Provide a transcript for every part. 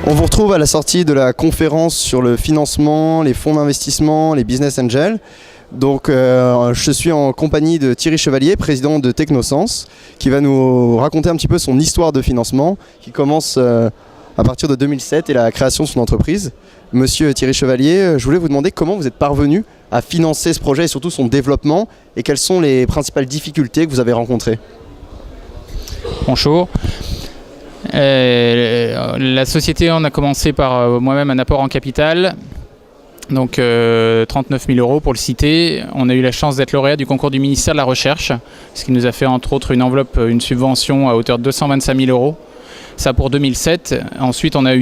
On vous retrouve à la sortie de la conférence sur le financement, les fonds d'investissement, les business angels. Donc je suis en compagnie de Thierry Chevalier, président de Technosens, qui va nous raconter un petit peu son histoire de financement, qui commence à partir de 2007 et la création de son entreprise. Monsieur Thierry Chevalier, je voulais vous demander comment vous êtes parvenu à financer ce projet et surtout son développement, et quelles sont les principales difficultés que vous avez rencontrées. Bonjour. La société, on a commencé par moi-même un apport en capital, donc 39 000 € pour le citer. On a eu la chance d'être lauréat du concours du ministère de la Recherche, ce qui nous a fait entre autres une enveloppe, une subvention à hauteur de 225 000 €. Ça pour 2007. Ensuite, on a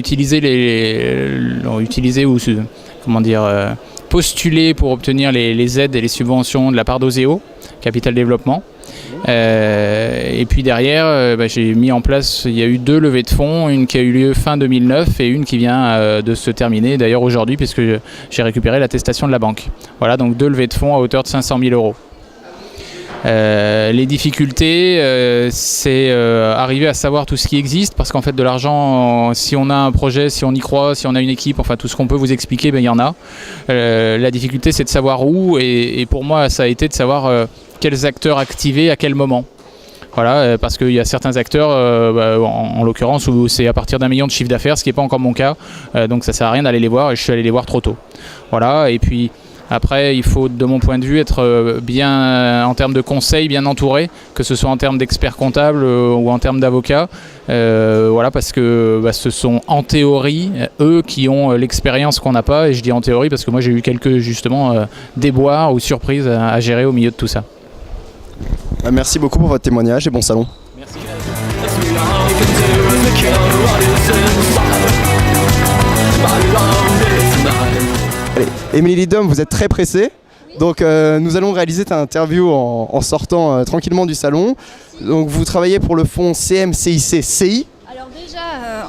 postulé pour obtenir les aides et les subventions de la part d'Oseo, Capital Développement. Et puis derrière, j'ai mis en place, il y a eu 2 levées de fonds, une qui a eu lieu fin 2009 et une qui vient de se terminer d'ailleurs aujourd'hui, puisque j'ai récupéré l'attestation de la banque. Voilà, donc 2 levées de fonds à hauteur de 500 000 €. Les difficultés, c'est arriver à savoir tout ce qui existe, parce qu'en fait de l'argent, si on a un projet, si on y croit, si on a une équipe, enfin tout ce qu'on peut vous expliquer, il y en a. La difficulté, c'est de savoir où, et pour moi ça a été de savoir quels acteurs activer à quel moment. Voilà, parce qu'il y a certains acteurs, en l'occurrence, où c'est à partir d'1 million de chiffre d'affaires, ce qui n'est pas encore mon cas, donc ça ne sert à rien d'aller les voir, et je suis allé les voir trop tôt. Voilà, et puis après, il faut, de mon point de vue, être bien, en termes de conseils, bien entouré, que ce soit en termes d'experts comptables ou en termes d'avocats. Voilà, parce que ce sont en théorie eux qui ont l'expérience qu'on n'a pas. Et je dis en théorie parce que moi j'ai eu quelques justement déboires ou surprises à gérer au milieu de tout ça. Merci beaucoup pour votre témoignage et bon salon. Merci. Allez, Émilie Lidom, vous êtes très pressée, donc nous allons réaliser cette interview en sortant tranquillement du salon. Donc vous travaillez pour le fonds CMCIC-CI. Alors déjà,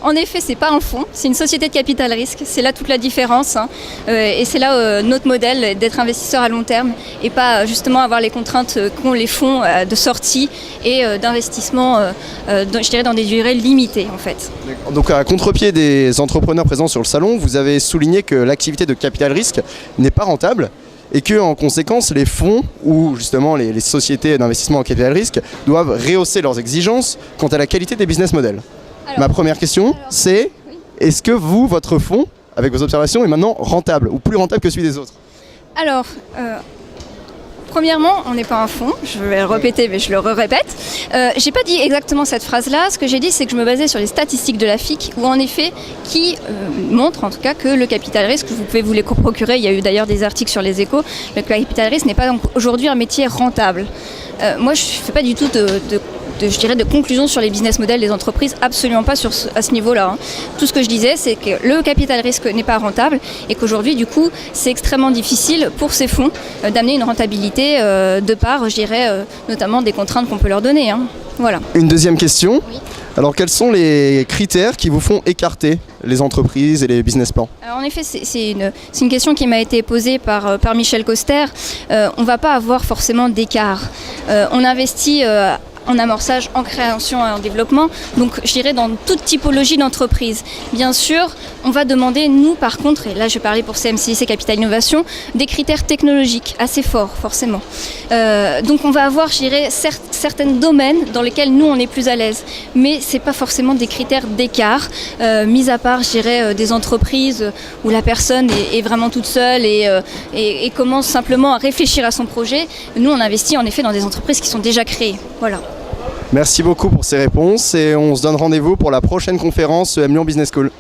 en effet, c'est pas un fonds, c'est une société de capital risque, c'est là toute la différence, hein. Et c'est là notre modèle d'être investisseur à long terme et pas justement avoir les contraintes qu'ont les fonds de sortie et d'investissement, je dirais dans des durées limitées en fait. Donc à contre-pied des entrepreneurs présents sur le salon, vous avez souligné que l'activité de capital risque n'est pas rentable et que en conséquence les fonds ou justement les sociétés d'investissement en capital risque doivent rehausser leurs exigences quant à la qualité des business models. Ma première question, c'est est-ce que vous, votre fonds, avec vos observations, est maintenant rentable ou plus rentable que celui des autres? Alors, premièrement, on n'est pas un fonds, je vais le répéter mais je le répète. J'ai pas dit exactement cette phrase-là, ce que j'ai dit c'est que je me basais sur les statistiques de la FIC où en effet, qui montrent en tout cas que le capital risque, vous pouvez vous les procurer, il y a eu d'ailleurs des articles sur les Échos, le capital risque n'est pas donc aujourd'hui un métier rentable. Moi je ne fais pas du tout de conclusion sur les business models des entreprises, absolument pas à ce niveau-là, hein. Tout ce que je disais, c'est que le capital risque n'est pas rentable et qu'aujourd'hui, du coup, c'est extrêmement difficile pour ces fonds d'amener une rentabilité de par, je dirais, notamment des contraintes qu'on peut leur donner, hein. Voilà. Une deuxième question. Oui. Alors, quels sont les critères qui vous font écarter les entreprises et les business plans? Alors, en effet, c'est une question qui m'a été posée par Michel Coster. On ne va pas avoir forcément d'écart. On investit en amorçage, en création et en développement, donc je dirais dans toute typologie d'entreprise. Bien sûr, on va demander, nous par contre, et là je vais parler pour CMCIC Capital Innovation, des critères technologiques assez forts forcément. Donc on va avoir, je dirais, certains domaines dans lesquels nous on est plus à l'aise, mais c'est pas forcément des critères d'écart, mis à part, je dirais, des entreprises où la personne est vraiment toute seule et commence simplement à réfléchir à son projet. Nous on investit en effet dans des entreprises qui sont déjà créées. Voilà. Merci beaucoup pour ces réponses et on se donne rendez-vous pour la prochaine conférence M-Lyon Business School.